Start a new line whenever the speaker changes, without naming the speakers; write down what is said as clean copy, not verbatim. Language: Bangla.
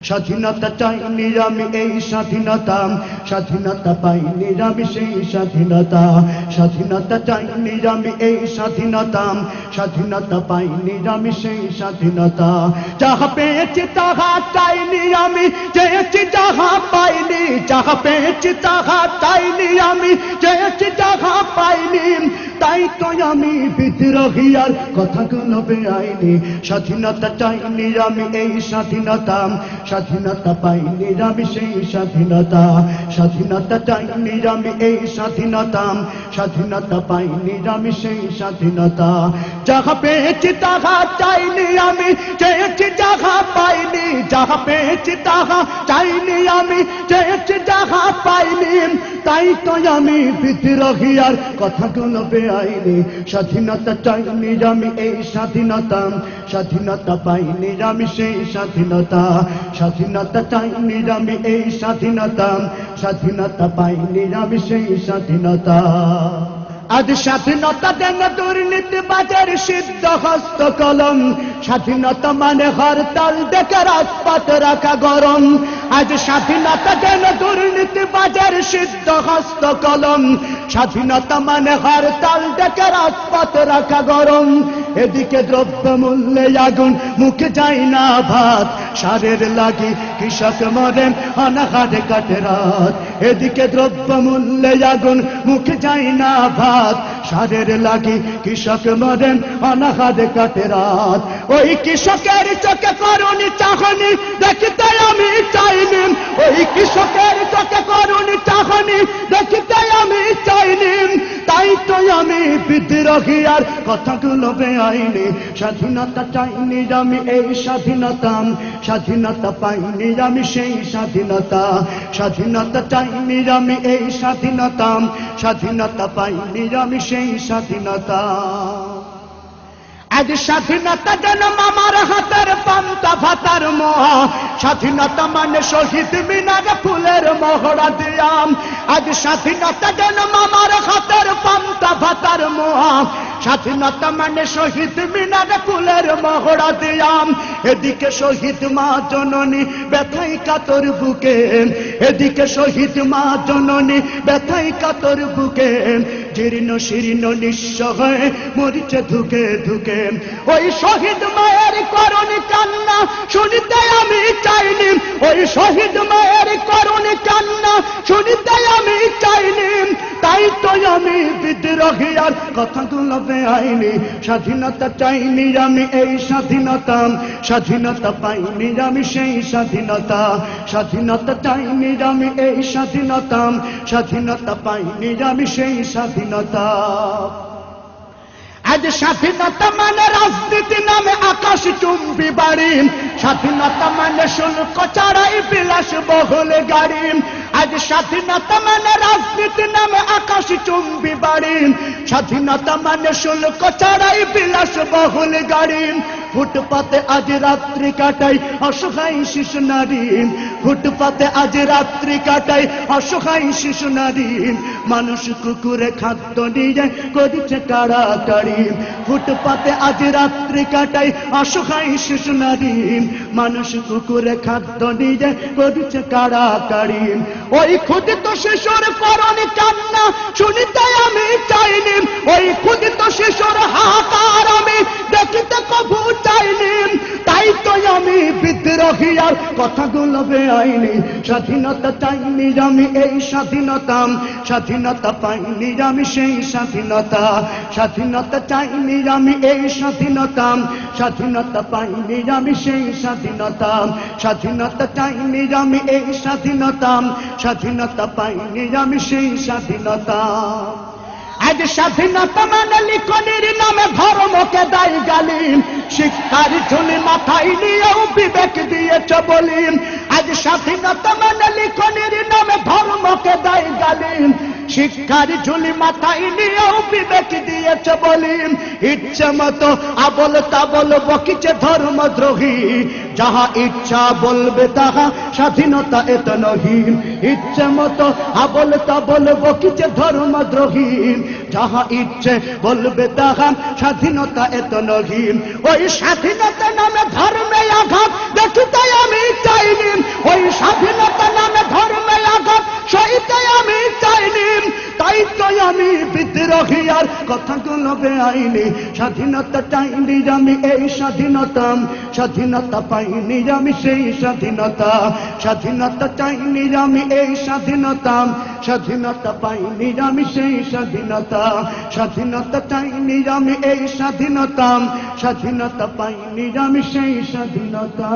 স্বাধীনতা চাইনি আমি এই স্বাধীনতা, স্বাধীনতা পাইনি আমি সেই স্বাধীনতা। স্বাধীনতা চাইনি আমি এই স্বাধীনতা, স্বাধীনতা পাইনি আমি সেই স্বাধীনতা। যাহা পেয়েছি তাহা চাইনি আমি, চেয়েছি যাহা পাইনি। যাহা পেয়েছি তাহা চাইনি আমি, চেয়েছি যাহা পাইনি। তাই তো আমি বিদ্রোহী আর কথাগুলো বেআইনি। স্বাধীনতা চাইনি আমি এই স্বাধীনতা, স্বাধীনতা পাইনি আমি সেই স্বাধীনতা। স্বাধীনতা চাইনি আমি এই স্বাধীনতা, স্বাধীনতা পাইনি আমি সেই স্বাধীনতা। যাহা পেয়েছি তাহা চাইনি আমি, চেয়েছি যাহা পাইনি। যাহা পেয়েছি তাহা চাইনি আমি, চেয়েছি যাহা পাইনি। তাই তো আমি বিদ্রোহী আর কথাগুলো বেআইনি। স্বাধীনতা চাইনি আমি এই স্বাধীনতা, স্বাধীনতা পাইনি আমি সেই স্বাধীনতা। স্বাধীনতা চাইনি আমি এই স্বাধীনতা, স্বাধীনতা পাইনি আমি সেই স্বাধীনতা। আজ স্বাধীনতা দেন দুর্নীতিবাজের সিদ্ধ হস্ত কলম। স্বাধীনতা মানে হরতাল ডেকে রাজপথ রাখা গরম। আজ স্বাধীনতা দেন দুর্নীতিবাজের সিদ্ধ হস্ত কলম। স্বাধীনতা মানে হরতাল ডেকে রাজপথ রাখা গরম। এদিকে দ্রব্য মূল্যে আগুন, মুখে যায় না ভাত। সারের লাগি কৃষক মরেন, অনাহারে কাটে রাত। এদিকে দ্রব্য মূল্যে আগুন, মুখে যায় না ভাত। সারের লাগি কৃষক মরেন, অনাহারে কাটে রাত। ওই কৃষকের চোখে করুণী চাহনি দেখিতে আমি চাইনি। ওই কৃষকের চোখে করুণী চাহনি দেখিতে আমি চাইনি। তাই তো আমি বিদ্রোহী আর কথাগুলো বেআইনি। স্বাধীনতা চাইনি আমি এই স্বাধীনতা, স্বাধীনতা পাইনি আমি সেই স্বাধীনতা। স্বাধীনতা চাইনি আমি এই স্বাধীনতা, স্বাধীনতা পাইনি আমি সেই স্বাধীনতা। আজ স্বাধীনতা যেন মামার হাতের পান্তা ভাতার মোয়া। স্বাধীনতা মানে শহীদ মিনারে ফুলের মহড়া দিয়াম। আজ স্বাধীনতা যেন মামার হাতের পান্তা ভাতার মোয়া। স্বাধীনতা মানে শহীদ মিনারে ফুলের মহড়া দিয়াম। এদিকে শহীদ মা জননী ব্যথাই কাতর বুকে, এদিকে শহীদ মা জননী ব্যথাই কাতর বুকে। জীর্ণ শীর্ণ নিঃস্ব হয়ে মরিচে ধুকে ধুকে। ওই শহীদ মায়ের করুণী কান্না শুনিতে আমি চাইনি। ওই শহীদ মায়ের করুণী কান্না শুনিতে আমি চাইনি। তাই তো আমি বিদ্রোহী আর কথাগুলো বেআইনি। স্বাধীনতা চাইনি আমি এই স্বাধীনতা, স্বাধীনতা পাইনি আমি সেই স্বাধীনতা। স্বাধীনতা চাইনি আমি এই স্বাধীনতা, স্বাধীনতা পাইনি আমি সেই স্বাধীনতা। আজ স্বাধীনতা মানে রাজনীতি নামে আকাশ চুম্বি বাড়ি। স্বাধীনতা মানে শুল্ক ছাড়াই বিলাস বহুল গাড়ি। আজ স্বাধীনতা মানে রাজনীতি নামে আকাশ চুম্বি বাড়ি। স্বাধীনতা মানে শুল্ক ছাড়াই বিলাস বহুল গাড়ি। ফুটপাতে আজ রাত্রি কাটাই অসহায় শিশু নারী। ফুটপাতে আজ রাত্রি কাটাই অসহায় শিশু নারী। মানুষ কুকুরে খাদ্য নিয়ে করিছে কাড়াকাড়ি। ফুটপাতে আজ রাত্রি কাটাই অসহায় শিশু নারী। মানুষ কুকুরে খাদ্য নিয়ে করিছে কাড়াকাড়ি। ওই ক্ষুদিত শিশুর করুণী কান্না শুনিতে আমি চাইনি। ওই ক্ষুদিত শিশুর হাহাকার আমি দেখিতে কভু চাইনি। তাই তো আমি বিদ্রোহী আর কথাগুলো বেআইনি। স্বাধীনতা চাইনি আমি এই স্বাধীনতা, স্বাধীনতা পাইনি আমি সেই স্বাধীনতা। স্বাধীনতা চাইনি আমি এই স্বাধীনতা, স্বাধীনতা পাইনি আমি সেই স্বাধীনতা। স্বাধীনতা চাইনি আমি এই স্বাধীনতা, স্বাধীনতা পাইনি আমি সেই স্বাধীনতা। আজ স্বাধীনতা মানে লিখনির নামে ধর্মকে দায় গালি। শিক্ষার ঝুলি মাথায় নিয়েও বিবেক দিয়েছ বলি। আজ স্বাধীনতা মানে লিখনির নামে ধর্মকে দায় গালি। শিক্ষার ঝুলি মাথায় নিয়েও বিবেক দিয়েছ বলি। ইচ্ছে মতো আবল তাবল বকিছে ধর্মদ্রোহী। যাহা ইচ্ছা বলবে তাহা স্বাধীনতা এত নহি। ইচ্ছে মতো আবল তাবল বকিছে ধর্মদ্রোহী। যাহা ইচ্ছে বলবে তাহা স্বাধীনতা এত নহি। ওই স্বাধীনতা নামে ধর্মে আঘাত দেখিতে আমি চাইনি। আইনি স্বাধীনতা চাইনি আমি এই স্বাধীনতা স্বাধীনতা পাইনি আমি সেই স্বাধীনতা স্বাধীনতা চাইনি আমি এই স্বাধীনতা স্বাধীনতা পাইনি আমি সেই স্বাধীনতা স্বাধীনতা চাইনি আমি এই স্বাধীনতা স্বাধীনতা পাইনি আমি সেই স্বাধীনতা